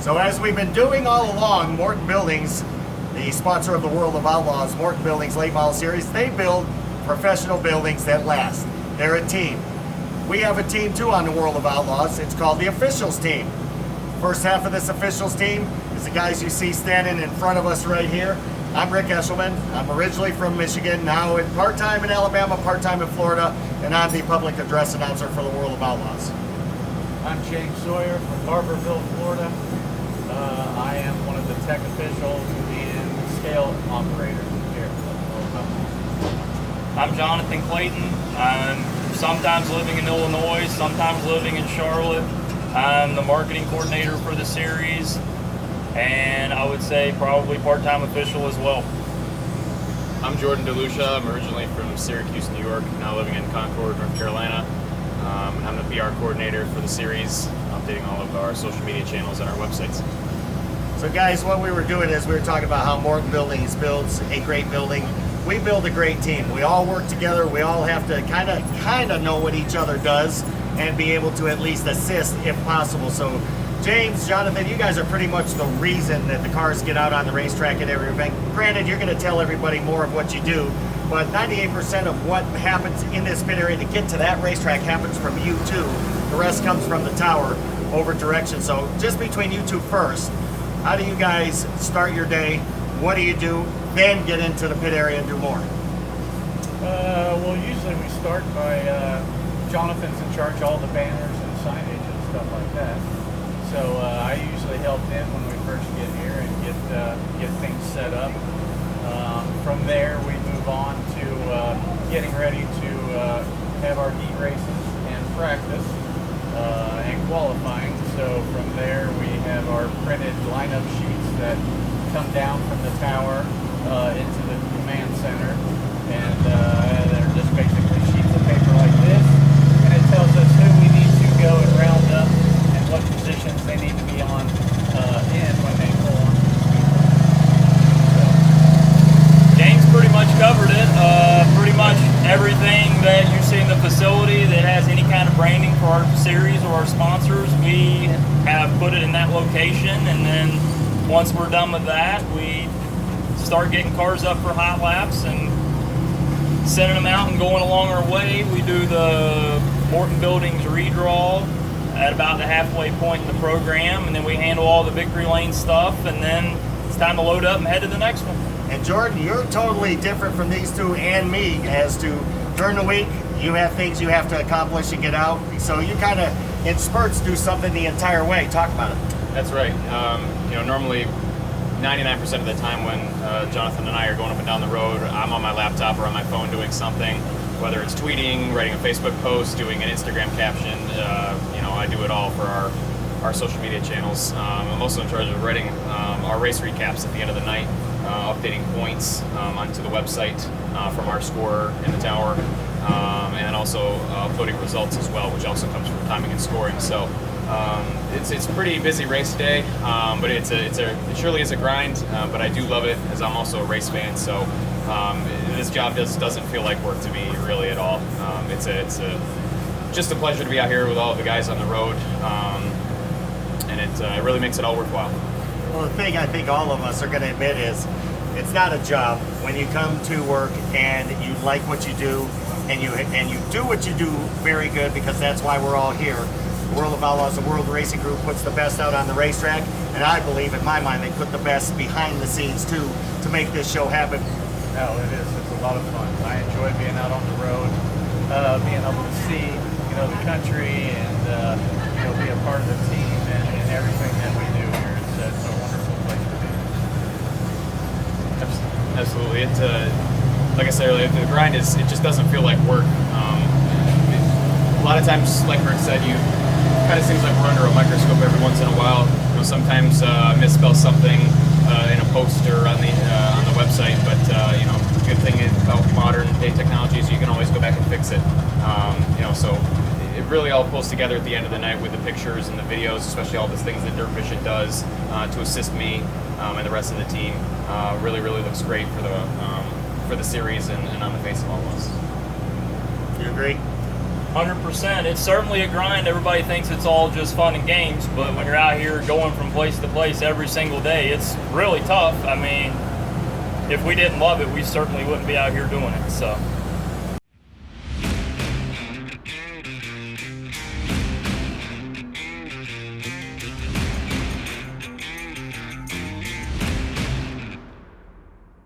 So as we've been doing all along, Morton Buildings, the sponsor of the World of Outlaws, Morton Buildings Late Model Series, they build professional buildings that last. They're a team. We have a team too on the World of Outlaws. It's called the Officials Team. First half of this Officials Team is the guys you see standing in front of us right here. I'm Rick Eshelman. I'm originally from Michigan, now part-time in Alabama, part-time in Florida, and I'm the public address announcer for the World of Outlaws. I'm James Sawyer from Barberville, Florida. I am one of the tech officials and scale operators here at the World of Outlaws. I'm Jonathan Clayton. I'm sometimes living in Illinois, sometimes living in Charlotte. I'm the marketing coordinator for the series, and I would say probably part-time official as well. I'm Jordan DeLucia. I'm originally from Syracuse, New York, now living in Concord, North Carolina. I'm the PR coordinator for the series, updating all of our social media channels and our websites. So guys, what we were doing is we were talking about how Morton Buildings builds a great building. We build a great team. We all work together. We all have to kind of know what each other does and be able to at least assist if possible. So James, Jonathan, you guys are pretty much the reason that the cars get out on the racetrack at every event. Granted, you're going to tell everybody more of what you do, but 98% of what happens in this pit area to get to that racetrack happens from you two. The rest comes from the tower over direction. So just between you two first, how do you guys start your day? What do you do? Then get into the pit area and do more? Well, usually we start by Jonathan's in charge of all the banners and signage and stuff like that. So I usually help him when we first get here and get things set up. From there, we move on to getting ready to have our heat races and practice and qualifying. So from there, we have our printed lineup sheets that come down from the tower into the command center, and they're just basically sheets of paper like this, and it tells us who we need to go and round up and what positions they need to be on in when they pull on. James pretty much covered it. Pretty much everything that you see in the facility that has any kind of branding for our series or our sponsors, we have put it in that location, and then once we're done with that, we start getting cars up for hot laps and sending them out and going along our way. We do the Morton Buildings redraw at about the halfway point in the program, and then we handle all the victory lane stuff, and then it's time to load up and head to the next one. And Jordan, you're totally different from these two and me as to during the week, you have things you have to accomplish and get out. So you kind of, in spurts, do something the entire way. Talk about it. That's right. Normally 99% of the time when Jonathan and I are going up and down the road, I'm on my laptop or on my phone doing something, whether it's tweeting, writing a Facebook post, doing an Instagram caption. I do it all for our social media channels. I'm also in charge of writing our race recaps at the end of the night, updating points onto the website from our scorer in the tower, and also uploading results as well, which also comes from timing and scoring. So it's a pretty busy race day, but it surely is a grind. But I do love it, as I'm also a race fan. So this job doesn't feel like work to me really at all. It's just a pleasure to be out here with all of the guys on the road, and it really makes it all worthwhile. Well, the thing I think all of us are going to admit is it's not a job when you come to work and you like what you do and you do what you do very good, because that's why we're all here. The World of Outlaws, the World Racing Group, puts the best out on the racetrack, and I believe, in my mind, they put the best behind the scenes too to make this show happen. No, it is. It's a lot of fun. I enjoy being out on the road, being able to see, the country, and be a part of the team and everything that we do here. It's a wonderful place to be. Absolutely. Like I said earlier, the grind it just doesn't feel like work. A lot of times, like Rick said, you kind of seems like we're under a microscope every once in a while. Sometimes misspell something in a post or on the website, but good thing about modern day technology is you can always go back and fix it. So it really all pulls together at the end of the night with the pictures and the videos, especially all the things that DIRTVision does to assist me and the rest of the team. Really looks great for the series and on the face of all of us. You agree? 100%. It's certainly a grind. Everybody thinks it's all just fun and games, but when you're out here going from place to place every single day, it's really tough. I mean, if we didn't love it, we certainly wouldn't be out here doing it. So